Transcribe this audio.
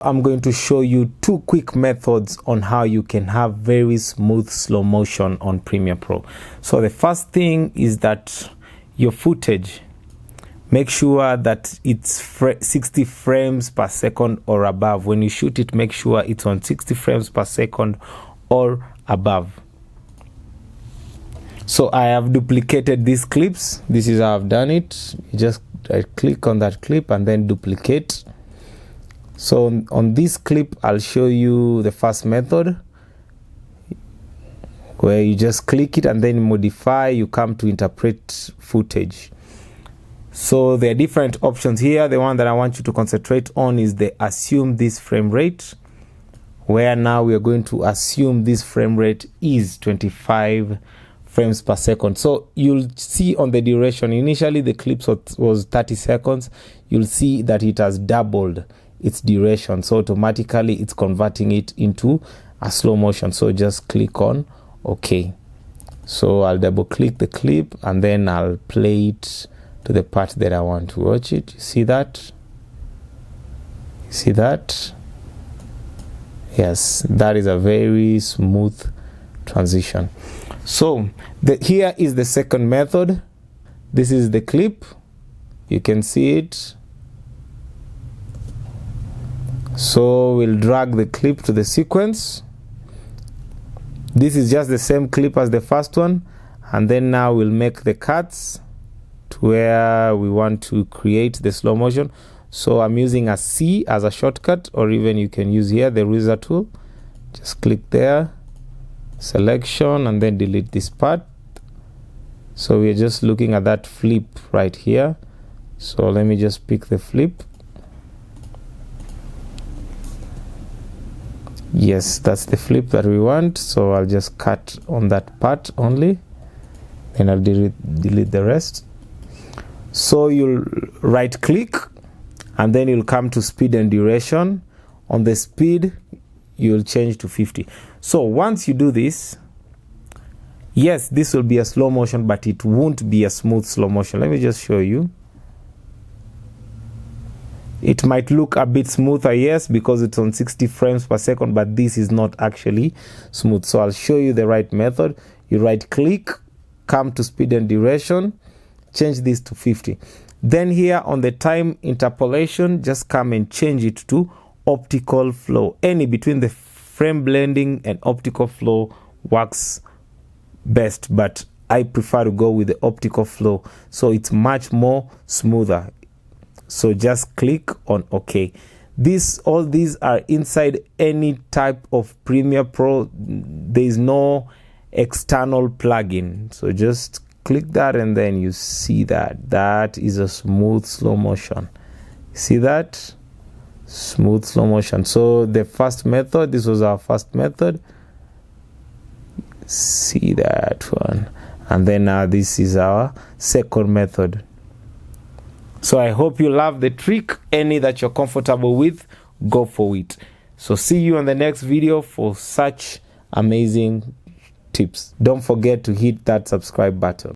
I'm going to show you two quick methods on how you can have very smooth slow motion on Premiere Pro. So the first thing is that your footage, make sure that it's 60 frames per second or above. When you shoot it, make sure it's on 60 frames per second or above. So I have duplicated these clips. This is how I've done it. You just click on that clip and then duplicate. So on this clip, I'll show you the first method where you just click it and then modify. You come to interpret footage. So there are different options here. The one that I want you to concentrate on is the assume this frame rate, where now we are going to assume this frame rate is 25 frames per second. So you'll see on the duration, initially the clip was 30 seconds. You'll see that it has doubled its duration, so automatically it's converting it into a slow motion. So just click on OK. So I'll double click the clip and then I'll play it to the part that I want to watch it. You see that? You see that? Yes, that is a very smooth transition. So here is the second method. This is the clip. You can see it. So we'll drag the clip to the sequence. This is just the same clip as the first one, and then now we'll make the cuts to where we want to create the slow motion. So I'm using a C as a shortcut, or even you can use here the razor tool. Just click there, selection, and then delete this part. So we're just looking at that flip right here. So let me just pick the flip. Yes, that's the flip that we want. So I'll just cut on that part only, then I'll delete the rest. So you'll right click and then you'll come to speed and duration. On the speed, you'll change to 50. So once you do this, yes, this will be a slow motion, but it won't be a smooth slow motion. Let me just show you. It might look a bit smoother, yes, because it's on 60 frames per second, but this is not actually smooth. So I'll show you the right method. You right click, come to speed and duration, change this to 50. Then here on the time interpolation, just come and change it to optical flow. Any between the frame blending and optical flow works best, but I prefer to go with the optical flow, so it's much more smoother. So just click on OK. All these are inside any type of Premiere Pro. There is no external plugin. So just click that and then you see that is a smooth slow motion. See that? Smooth slow motion. So the first method, this was our first method. See that one. And then now this is our second method. So I hope you love the trick. Any that you're comfortable with, go for it. So see you on the next video for such amazing tips. Don't forget to hit that subscribe button.